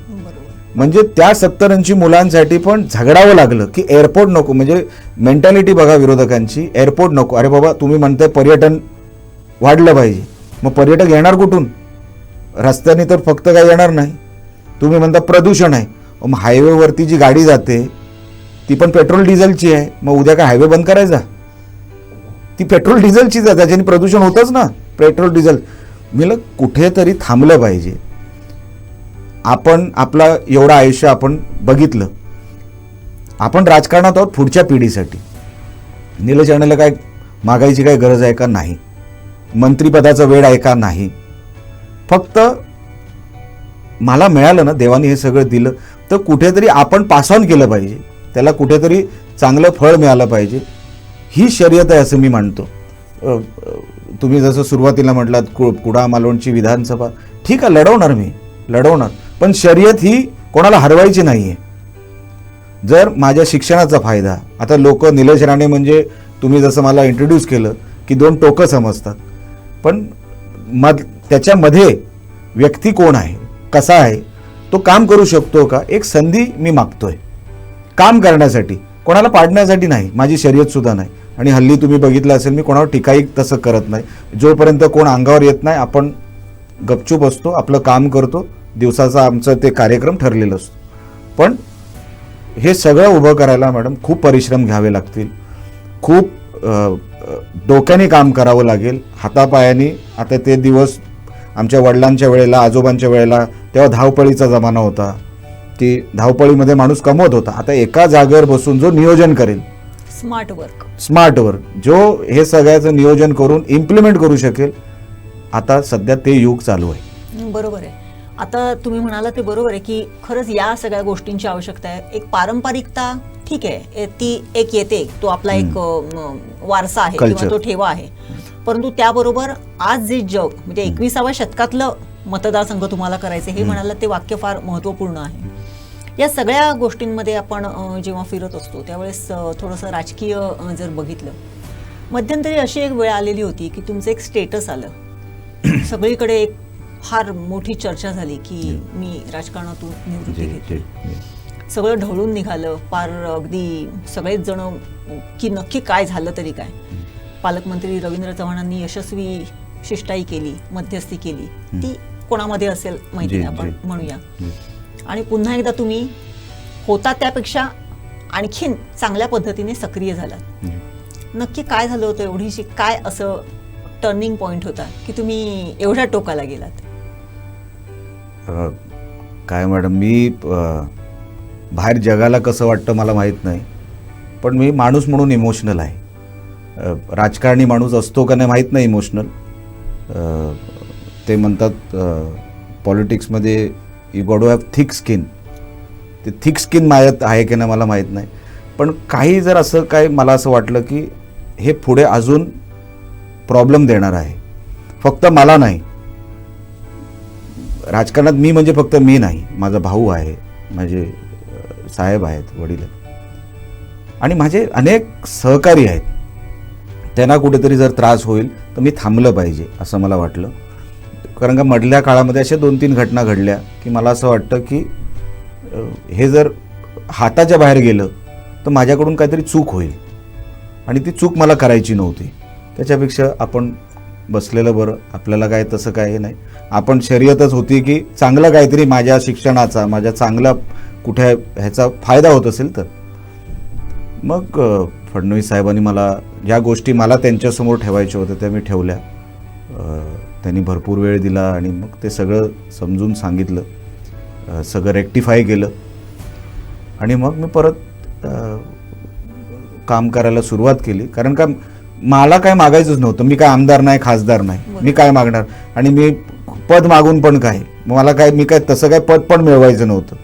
म्हणजे त्या 70-80 मुलांसाठी पण झगडावं लागलं की एअरपोर्ट नको. म्हणजे मेंटॅलिटी बघा विरोधकांची, एअरपोर्ट नको. अरे बाबा, तुम्ही म्हणताय पर्यटन वाढलं पाहिजे, मग पर्यटक येणार कुठून? रस्त्याने तर फक्त काही येणार नाही. तुम्ही म्हणता प्रदूषण आहे, मग हायवेवरती जी गाडी जाते ती पण पेट्रोल डिझेलची आहे, मग उद्या काय हायवे बंद करायचा? ती पेट्रोल डिझेलचीच आहे, त्याच्याने प्रदूषण होतच ना, पेट्रोल डिझेल. मला कुठेतरी थांबलं पाहिजे. आपण आपला एवढं आयुष्य आपण बघितलं, आपण राजकारणात आहोत पुढच्या पिढीसाठी. निलेश राणेला काय मागायची काय गरज आहे का? नाही. मंत्रिपदाचा वेळ आहे का? नाही. फक्त मला मिळालं ना, देवाने हे सगळं दिलं, तर कुठेतरी आपण पास ऑन केलं पाहिजे, त्याला कुठेतरी चांगलं फळ मिळालं पाहिजे. ही शर्यत आहे असं मी मानतो. तुम्ही जसं सुरुवातीला म्हटलात कुडाळ मालवणची विधानसभा, ठीक आहे, लढवणार, पण शर्यत ही कोणाला हरवायची नाही आहे. जर माझ्या शिक्षणाचा फायदा, आता लोक निलेश राणे म्हणजे तुम्ही जसं मला इंट्रोड्यूस केलं की 2 टोकं समजतात, पण त्याच्यामध्ये व्यक्ती कोण आहे, कसा आहे, तो काम करू शकतो का, एक संधी मी मागतोय काम करण्यासाठी, कोणाला पाडण्यासाठी नाही. माझी शर्यत सुद्धा नाही. आणि हल्ली तुम्ही बघितलं असेल, मी कोणावर टीकाही तसं करत नाही. जोपर्यंत कोण अंगावर येत नाही, आपण गपचूप असतो, आपलं काम करतो, दिवसाचा आमचं ते कार्यक्रम ठरलेलं असतो. पण हे सगळं उभं करायला मॅडम खूप परिश्रम घ्यावे लागतील, खूप डोक्याने काम करावं लागेल, हातापायाने. आता ते दिवस आमच्या वडिलांच्या वेळेला, आजोबांच्या वेळेला, तेव्हा धावपळीचा जमाना होता. ती धावपळीमध्ये माणूस कमवत होता. आता एका जागेवर बसून जो नियोजन करेल, स्मार्ट वर्क, जो हे सगळ्याचं नियोजन करून इम्प्लिमेंट करू शकेल, आता सध्या ते युग चालू आहे. बरोबर आहे. आता तुम्ही म्हणाला ते बरोबर आहे की खरंच या सगळ्या गोष्टींची आवश्यकता आहे. एक पारंपरिकता ठीक आहे, ती एक येते, तो आपला एक वारसा आहे किंवा तो ठेवा आहे. परंतु त्याबरोबर आज जे जग म्हणजे 21व्या शतकातलं मतदारसंघ तुम्हाला करायचं, हे म्हणाला ते वाक्य फार महत्त्वपूर्ण आहे. या सगळ्या गोष्टींमध्ये आपण जेव्हा फिरत असतो त्यावेळेस थोडंसं राजकीय जर बघितलं, मध्यंतरी अशी एक वेळ आलेली होती की तुमचं एक स्टेटस आलं, सगळीकडे एक फार मोठी चर्चा झाली की मी राजकारणातून निवृत्ती घेतली. सगळं ढवळून निघालं, फार अगदी सगळेच जण की नक्की काय झालं तरी काय. पालकमंत्री रवींद्र चव्हाणांनी यशस्वी शिष्टाई केली, मध्यस्थी केली, ती कोणामध्ये असेल माहिती नाही, आपण म्हणूया. आणि पुन्हा एकदा तुम्ही होता त्यापेक्षा आणखीन चांगल्या पद्धतीने सक्रिय झालात. नक्की काय झालं होतं, एवढीशी काय असं टर्निंग पॉइंट होता की तुम्ही एवढ्या टोकाला गेलात? काय मॅडम, मी बाहेर जगाला कसं वाटतं मला माहीत नाही, पण मी माणूस म्हणून इमोशनल आहे. राजकारणी माणूस असतो का नाही माहीत नाही इमोशनल. ते म्हणतात पॉलिटिक्समध्ये you got to have thick skin. ते थिक स्किन माझ्यात आहे की नाही मला माहीत नाही, पण काही जर असं काय मला असं वाटलं की हे पुढे अजून प्रॉब्लेम देणार आहे. फक्त मला नाही, राजकारणात मी म्हणजे फक्त मी नाही, माझा भाऊ आहे, माझे साहेब आहेत, वडील आहेत, आणि माझे अनेक सहकारी आहेत. त्यांना कुठेतरी जर त्रास होईल तर मी थांबलं पाहिजे असं मला वाटलं. कारण का मधल्या काळामध्ये अशा 2-3 घटना घडल्या की मला असं वाटतं की हे जर हाताच्या बाहेर गेलं तर माझ्याकडून काहीतरी चूक होईल, आणि ती चूक मला करायची नव्हती. त्याच्यापेक्षा आपण बसलेलं बरं. आपल्याला काय तसं काय हे नाही, आपण शर्यतच होती की चांगलं काहीतरी माझ्या शिक्षणाचा, माझ्या चांगला कुठे ह्याचा फायदा होत असेल तर. मग फडणवीस साहेबांनी मला ज्या गोष्टी मला त्यांच्यासमोर ठेवायच्या होत्या त्या मी ठेवल्या. त्यांनी भरपूर वेळ दिला आणि मग ते सगळं समजून सांगितलं, सगळं रेक्टिफाय केलं, आणि मग मी परत काम करायला सुरुवात केली. कारण का मला काय मागायचंच नव्हतं. मी काय आमदार नाही, खासदार नाही, मी काय मागणार, आणि मी पद मागून पण काय, मला काय, मी काय तसं काय पद पण मिळवायचं नव्हतं.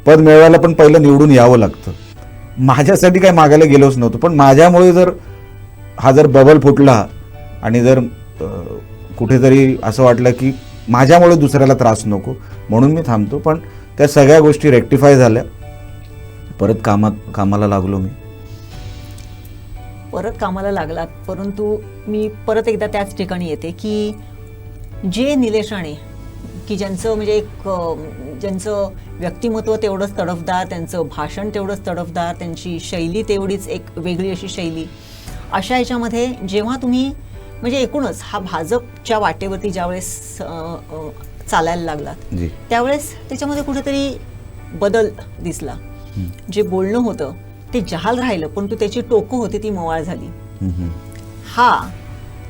पद मिळवायला पण पहिलं निवडून यावं लागतं. माझ्यासाठी काय मागायला गेलोच नव्हतं, पण माझ्यामुळे जर हा जर बबल फुटला आणि जर कुठेतरी असं वाटलं की माझ्यामुळे दुसऱ्याला त्रास नको, म्हणून मी थांबतो. पण त्या सगळ्या गोष्टी रेक्टिफाय झाल्या, परत कामाला लागलो मी. परत कामाला लागलात, परंतु मी परत एकदा त्याच ठिकाणी येते की जे निलेश राणे की ज्यांचं म्हणजे ज्यांचं व्यक्तिमत्व तेवढंच तडफदार, त्यांचं भाषण तेवढंच तडफदार, त्यांची शैली तेवढीच एक वेगळी अशी शैली, अशा ह्याच्यामध्ये जेव्हा तुम्ही म्हणजे एकूणच हा भाजपच्या वाटेवरती ज्यावेळेस चालायला लागलात त्यावेळेस त्याच्यामध्ये कुठेतरी बदल दिसला. जे बोलणं होतं ते जहाल राहिलं, परंतु त्याची टोकं होती ती मवाळ झाली. हा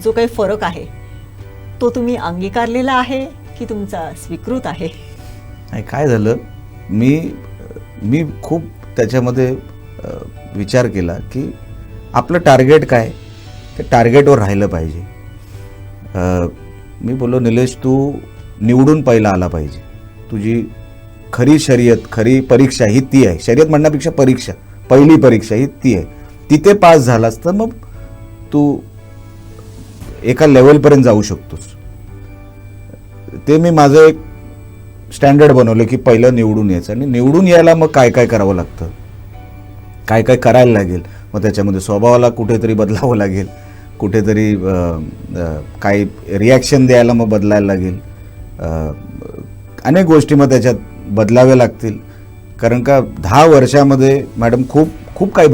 जो काही फरक आहे तो तुम्ही अंगीकारलेला आहे की तुमचा स्वीकृत आहे? काय झालं, मी खूप त्याच्यामध्ये विचार केला की आपलं टार्गेट काय, ते टार्गेटवर राहिलं पाहिजे. मी बोललो निलेश तू निवडून पहिला आला पाहिजे. तुझी खरी शर्यत, खरी परीक्षा ही ती आहे. शर्यत म्हणण्यापेक्षा परीक्षा, पहिली परीक्षा ही ती आहे. तिथे पास झालास तर मग तू एका लेवलपर्यंत जाऊ शकतोस. ते मी माझं एक स्टँडर्ड बनवलं की पहिलं निवडून यायचं, आणि निवडून यायला मग काय काय करावं लागतं, काय काय करायला लागेल, मग त्याच्यामध्ये स्वभावाला कुठेतरी बदलावं लागेल, कुठेतरी काही रिॲक्शन द्यायला मग बदलायला लागेल, अनेक गोष्टी मग त्याच्यात बदलाव्या लागतील. कारण का 10 वर्षामध्ये मॅडम खूप काही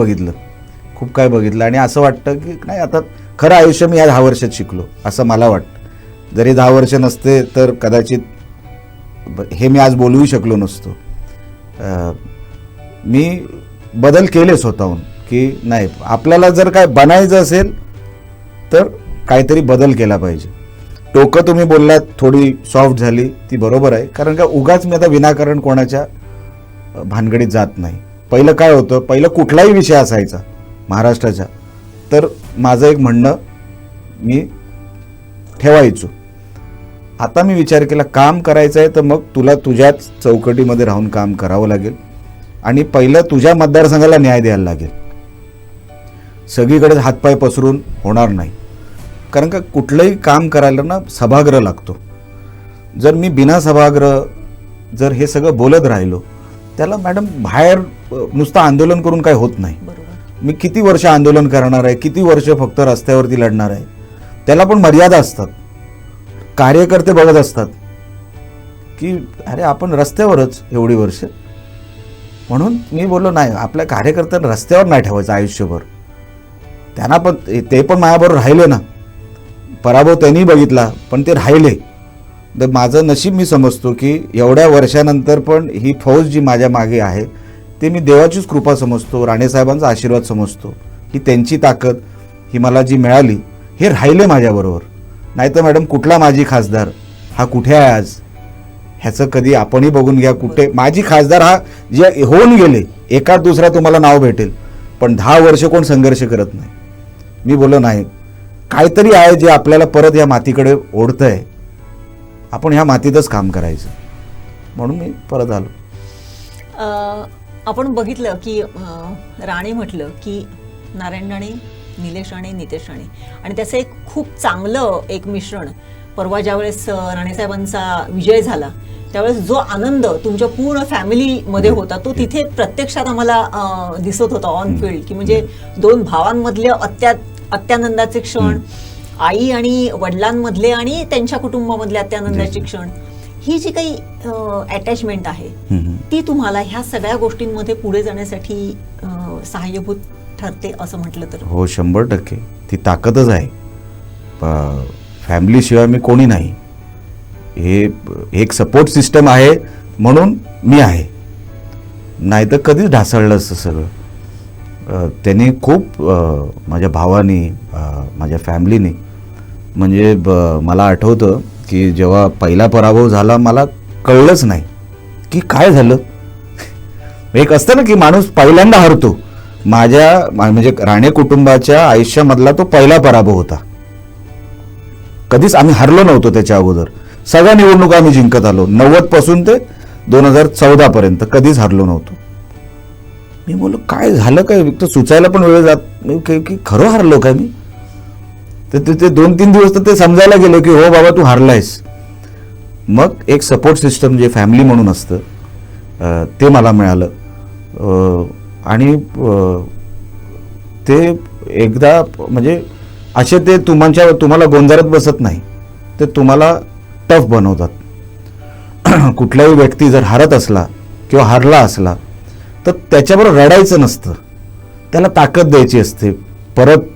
बघितलं आणि असं वाटतं की नाही आता खरं आयुष्य मी या 10 वर्षात शिकलो असं मला वाटतं. जरी 10 वर्ष नसते तर कदाचित हे मी आज बोलूही शकलो नसतो. मी बदल केले स्वतःहून की नाही आपल्याला जर काय बनायचं असेल तर काहीतरी बदल केला पाहिजे. टोकं तुम्ही बोललात थोडी सॉफ्ट झाली, ती बरोबर आहे. कारण का उगाच मी आता विनाकारण कोणाच्या भानगडीत जात नाही. पहिलं काय होतं, पहिलं कुठलाही विषय असायचा महाराष्ट्राचा तर माझं एक म्हणणं मी ठेवायचो. आता मी विचार केला काम करायचं आहे तर मग तुला तुझ्याच चौकटीमध्ये राहून काम करावं लागेल आणि पहिलं तुझ्या मतदारसंघाला न्याय द्यायला लागेल. सगळीकडे हातपाय पसरून होणार नाही. कारण का कुठलंही काम करायला ना सभागृह लागतो. जर मी बिना सभागृह जर हे सगळं बोलत राहिलो त्याला मॅडम बाहेर नुसतं आंदोलन करून काय होत नाही. मी किती वर्ष आंदोलन करणार आहे, किती वर्ष फक्त रस्त्यावरती लढणार आहे, त्याला पण मर्यादा असतात. कार्यकर्ते बघत असतात की अरे आपण रस्त्यावरच एवढी वर्ष, म्हणून मी बोललो नाही आपल्या कार्यकर्त्यांना रस्त्यावर नाही ठेवायचं आयुष्यभर. त्यांना पण ते पण माझ्याबरोबर राहिले ना, पराभव त्यांनी बघितला पण ते राहिले. तर माझं नशीब मी समजतो की एवढ्या वर्षानंतर पण ही फौज जी माझ्या मागे आहे ते मी देवाचीच कृपा समजतो, राणेसाहेबांचा आशीर्वाद समजतो. ही त्यांची ताकद ही मला जी मिळाली हे राहिले माझ्याबरोबर. नाही तर मॅडम कुठला माजी खासदार हा कुठे आहे आज, ह्याचं कधी आपणही बघून घ्या. कुठे माजी खासदार हा जे होऊन गेले, एकाच दुसरा तुम्हाला नाव भेटेल, पण 10 वर्ष कोण संघर्ष करत नाही. मी बोललो नाही काहीतरी आहे जे आपल्याला परत या मातीकडे ओढतंय, आपण ह्या मातीतच काम करायचं, म्हणून मी परत आलो. आपण बघितलं की राणे म्हटलं की नारायण राणे, निलेश राणे, नितेश राणे, आणि त्याचं एक खूप चांगलं एक मिश्रण. परवा ज्यावेळेस राणेसाहेबांचा विजय झाला त्यावेळेस जो आनंद तुमच्या पूर्ण फॅमिलीमध्ये होता तो तिथे प्रत्यक्षात आम्हाला दिसत होता ऑन फील्ड. की म्हणजे 2 भावांमधले अत्यानंदाचे क्षण, आई आणि वडिलांमधले आणि त्यांच्या कुटुंबामधले अत्यानंदाचे क्षण, ही जी काही अटॅचमेंट आहे ती तुम्हाला ह्या सगळ्या गोष्टींमध्ये पुढे जाण्यासाठी सहाय्यभूत ठरते असं म्हटलं तर? हो 100% ती ताकदच आहे. फॅमिलीशिवाय मी कोणी नाही. हे एक सपोर्ट सिस्टम आहे म्हणून मी आहे, नाही तर कधीच ढासळलं असतं सगळं. त्यांनी खूप माझ्या भावानी, माझ्या फॅमिलीने, म्हणजे मला आठवतं की जेव्हा पहिला पराभव झाला मला कळलंच नाही की काय झालं. एक असतं ना की माणूस पहिल्यांदा हरतो. माझ्या म्हणजे राणे कुटुंबाच्या आयुष्यामधला तो पहिला पराभव होता. कधीच आम्ही हरलो नव्हतो त्याच्या अगोदर. सगळ्या निवडणुका आम्ही जिंकत आलो, 90 पासून ते 2014 पर्यंत कधीच हरलो नव्हतो. मी बोललो काय झालं काय, तर सुचायला पण वेळ जात की खरं हरलो काय मी. तर ते 2-3 दिवस तर ते समजायला गेलो की हो बाबा तू हरलायस. मग एक सपोर्ट सिस्टम जे फॅमिली म्हणून असतं ते मला मिळालं आणि ते एकदा म्हणजे असे ते तुम्हाला गोंजारत बसत नाही, ते तुम्हाला टफ बनवतात. कुठलाही व्यक्ती जर हारत असला किंवा हारला असला तर त्याच्याबरोबर रडायचं नसतं, त्याला ताकद द्यायची असते परत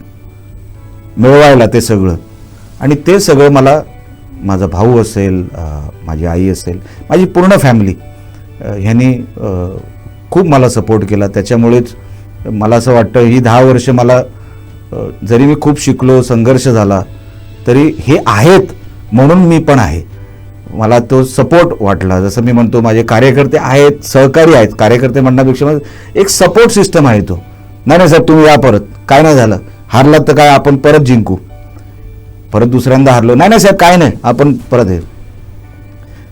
मिळवायला ते सगळं. आणि ते सगळं मला माझा भाऊ असेल, माझी आई असेल, माझी पूर्ण फॅमिली ह्यांनी खूप मला सपोर्ट केला. त्याच्यामुळेच मला असं वाटतं ही 10 वर्ष मला जरी मी खूप शिकलो, संघर्ष झाला, तरी हे आहेत म्हणून मी पण आहे. मला तो सपोर्ट वाटला. जसं मी म्हणतो माझे कार्यकर्ते आहेत, सहकारी आहेत, कार्यकर्ते म्हणण्यापेक्षा एक सपोर्ट सिस्टम आहे तो. नाही साहेब तुम्ही या परत, काय नाही झालं, हारलात तर काय आपण परत जिंकू, परत दुसऱ्यांदा हारलो, नाही साहेब काय नाही आपण परत येऊ.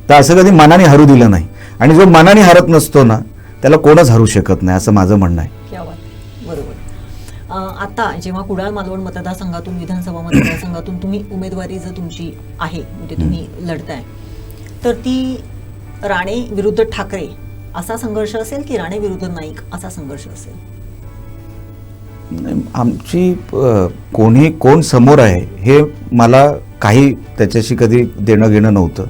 तर असं कधी मनाने हरू दिलं नाही. आणि जो मनाने हारत नसतो ना त्याला कोणच हरू शकत नाही, असं माझं म्हणणं आहे. बरोबर. आता जेव्हा कुडाळ मालवण मतदारसंघातून, विधानसभा मतदारसंघातून तुम्ही उमेदवारी जर तुमची आहे, म्हणजे तुम्ही लढताय, तर ती राणे विरुद्ध ठाकरे असा संघर्ष असेल की राणे विरुद्ध नाईक असा संघर्ष असेल? आमची कोण समोर आहे हे मला काही त्याच्याशी कधी देणं घेणं नव्हतं.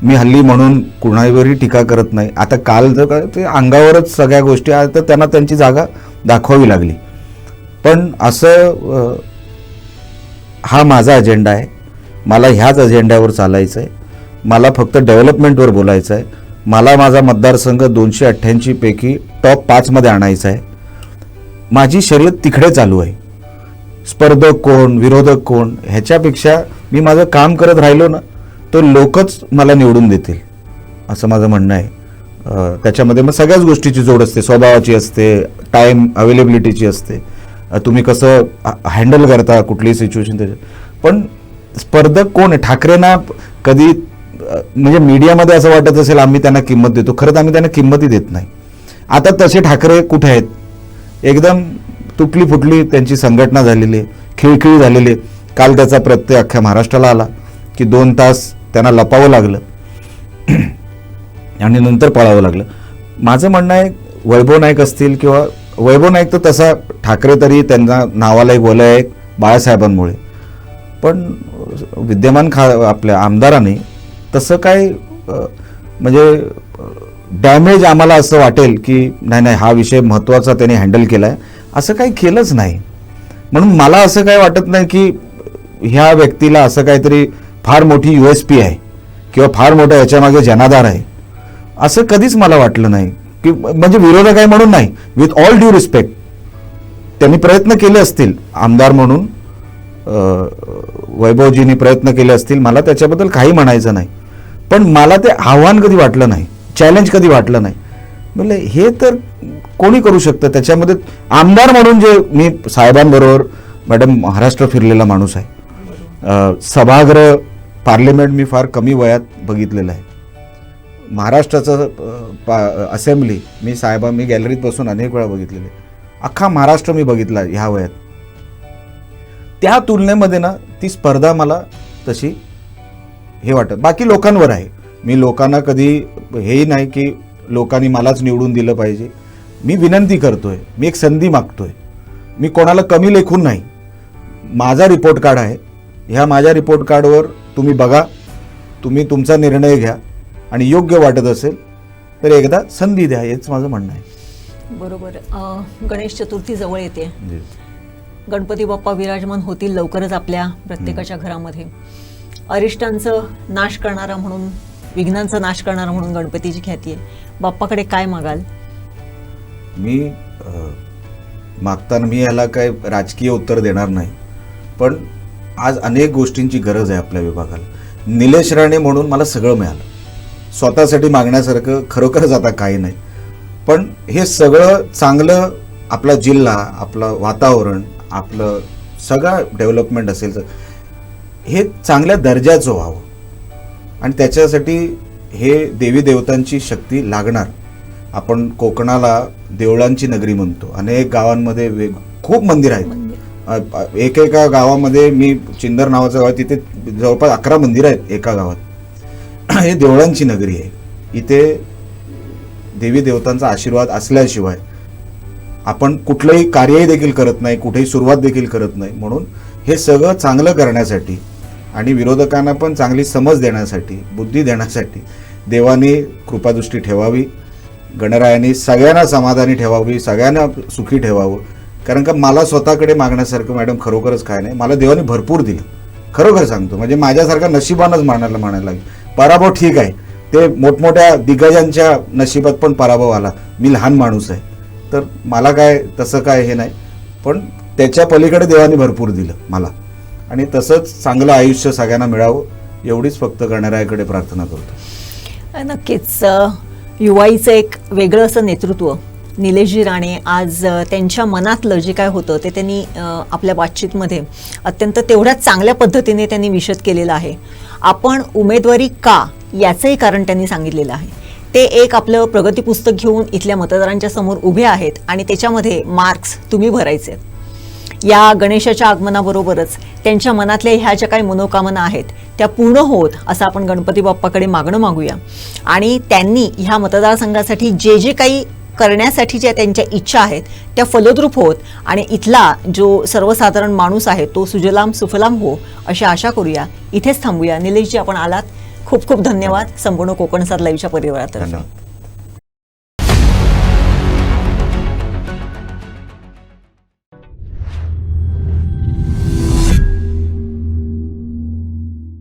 मी हल्ली म्हणून कुणावरही टीका करत नाही. आता काल जर ते अंगावरच सगळ्या गोष्टी आहेत तर त्यांना त्यांची जागा दाखवावी लागली. पण असं हा माझा अजेंडा आहे, मला ह्याच अजेंड्यावर चालायचं आहे, मला फक्त डेव्हलपमेंटवर बोलायचं आहे. मला माझा मतदारसंघ 288 पैकी टॉप 5 मध्ये आणायचा आहे. माझी शर्यत तिकडे चालू आहे. स्पर्धक कोण, विरोधक कोण, ह्याच्यापेक्षा मी माझं काम करत राहिलो ना तो लोकच मला निवडून देतील, असं माझं म्हणणं आहे. त्याच्यामध्ये मग सगळ्याच गोष्टीची जोड असते, स्वभावाची असते, टाईम अवेलेबिलिटीची असते, तुम्ही कसं हँडल करता कुठलीही सिच्युएशन त्याच्यात. पण स्पर्धक कोण आहे, ठाकरेंना कधी म्हणजे मीडियामध्ये असं वाटत असेल आम्ही त्यांना किंमत देतो, खरंच आम्ही त्यांना किंमतही देत नाही. आता तसे ठाकरे कुठे आहेत, एकदम तुटली फुटली त्यांची संघटना झालेली आहे, खिळखिळी झालेली आहे. काल त्याचा प्रत्यय अख्ख्या महाराष्ट्राला आला की 2 तास त्यांना लपावं लागलं आणि नंतर पळावं लागलं. माझं म्हणणं आहे वैभव नाईक असतील किंवा वैभव नाईक तर तसा ठाकरे तरी त्यांना नावाला एक वलय आहे बाळासाहेबांमुळे, पण विद्यमान आपल्या आमदारांनी तसं काय म्हणजे डॅमेज आम्हाला असं वाटेल की नाही हा विषय महत्त्वाचा त्याने हँडल केला आहे असं काही केलंच नाही. म्हणून मला असं काही वाटत नाही की ह्या व्यक्तीला असं काहीतरी फार मोठी USP आहे किंवा फार मोठा याच्यामागे जनाधार आहे, असं कधीच मला वाटलं नाही. की म्हणजे विरोधक आहे म्हणून नाही, विथ ऑल ड्यू रिस्पेक्ट त्यांनी प्रयत्न केले असतील आमदार म्हणून, वैभवजींनी प्रयत्न केले असतील, मला त्याच्याबद्दल काही म्हणायचं नाही. पण मला ते आव्हान कधी वाटलं नाही, चॅलेंज कधी वाटलं नाही. म्हणजे हे तर कोणी करू शकतं. त्याच्यामध्ये आमदार म्हणून जे मी साहेबांबरोबर मॅडम महाराष्ट्र फिरलेला माणूस आहे, सभागृह पार्लिमेंट मी फार कमी वयात बघितलेलं आहे. महाराष्ट्राचं असेंब्ली मी गॅलरीत बसून अनेक वेळा बघितलेले, अख्खा महाराष्ट्र मी बघितला ह्या वयात. त्या तुलनेमध्ये ना ती स्पर्धा मला तशी हे वाटत. बाकी लोकांवर आहे, मी लोकांना कधी हेही नाही की लोकांनी मलाच निवडून दिलं पाहिजे. मी विनंती करतोय, मी एक संधी मागतोय, मी कोणाला कमी लेखून नाही. माझा रिपोर्ट कार्ड आहे, ह्या माझ्या रिपोर्ट कार्डवर तुम्ही बघा, तुम्ही तुमचा निर्णय घ्या आणि योग्य वाटत असेल तर एकदा संधी द्या, हेच माझं म्हणणं आहे. बरोबर. गणेश चतुर्थी जवळ येते, गणपती बाप्पा विराजमान होतील लवकरच आपल्या प्रत्येकाच्या घरामध्ये. अरिष्टांचं नाश करणारा म्हणून, विघ्नांचा नाश करणारा म्हणून गणपतीची ख्याती आहे. बाप्पाकडे काय मागाल? मी मागताना मी याला काय राजकीय उत्तर देणार नाही, पण आज अनेक गोष्टींची गरज आहे आपल्या विभागाला. निलेश राणे म्हणून मला सगळं मिळालं, स्वतःसाठी मागण्यासारखं खरोखरच आता काही नाही. पण हे सगळं चांगलं, आपला जिल्हा, आपलं वातावरण, आपलं सगळं डेव्हलपमेंट असेल तर हे चांगल्या दर्जाचं व्हावं आणि त्याच्यासाठी हे देवी देवतांची शक्ती लागणार. आपण कोकणाला देवळांची नगरी म्हणतो, अनेक गावांमध्ये खूप मंदिर आहेत. एकेका गावामध्ये, मी चिंदर नावाचं गाव, तिथे जवळपास 11 मंदिरं आहेत एका गावात. हे देवळांची नगरी आहे. इथे देवी देवतांचा आशीर्वाद असल्याशिवाय आपण कुठलंही कार्यही देखील करत नाही, कुठेही सुरुवात देखील करत नाही. म्हणून हे सगळं चांगलं करण्यासाठी आणि विरोधकांना पण चांगली समज देण्यासाठी, बुद्धी देण्यासाठी देवाने कृपादृष्टी ठेवावी, गणरायाने सगळ्यांना समाधानी ठेवावी, सगळ्यांना सुखी ठेवावं. कारण का मला स्वतःकडे मागण्यासारखं मॅडम खरोखरच काय नाही. मला देवाने भरपूर दिलं, खरोखर सांगतो. म्हणजे माझ्यासारखा नशिबानच म्हणायला लागेल. पराभव ठीक आहे, ते मोठमोठ्या दिग्गजांच्या नशिबात पण पराभव आला. मी लहान माणूस आहे, तर मला काय तसं काय हे नाही. पण त्याच्या पलीकडे देवाने भरपूर दिलं मला, आणि तसंच चांगलं आयुष्य सगळ्यांना मिळावं एवढीच फक्त गणरायाकडे प्रार्थना करतो. नक्कीच युवाईचं एक वेगळं असं नेतृत्व. निलेशजी राणे आज त्यांच्या मनातलं जे काय होतं ते त्यांनी आपल्या बातचीतमध्ये अत्यंत तेवढ्याच चांगल्या पद्धतीने त्यांनी विशद केलेलं आहे. आपण उमेदवारी का याचंही कारण त्यांनी सांगितलेलं आहे. ते एक आपलं प्रगती पुस्तक घेऊन इथल्या मतदारांच्या समोर उभे आहेत आणि त्याच्यामध्ये मार्क्स तुम्ही भरायचे. या गणेशाच्या आगमनाबरोबरच त्यांच्या मनातल्या ह्या ज्या काही मनोकामना आहेत त्या पूर्ण होत असं आपण गणपती बाप्पाकडे मागणं मागूया. आणि त्यांनी ह्या मतदारसंघासाठी जे जे काही करण्यासाठी ज्या त्यांच्या इच्छा आहेत त्या फलद्रूप होत आणि इथला जो सर्वसाधारण माणूस आहे तो सुजलाम सुफलाम हो अशी आशा करूया. इथेच थांबूया. निलेशजी, आपण आलात, खूप खूप धन्यवाद संपूर्ण कोकण सात लाईव्हच्या परिवारातर्फे. धन्यवाद.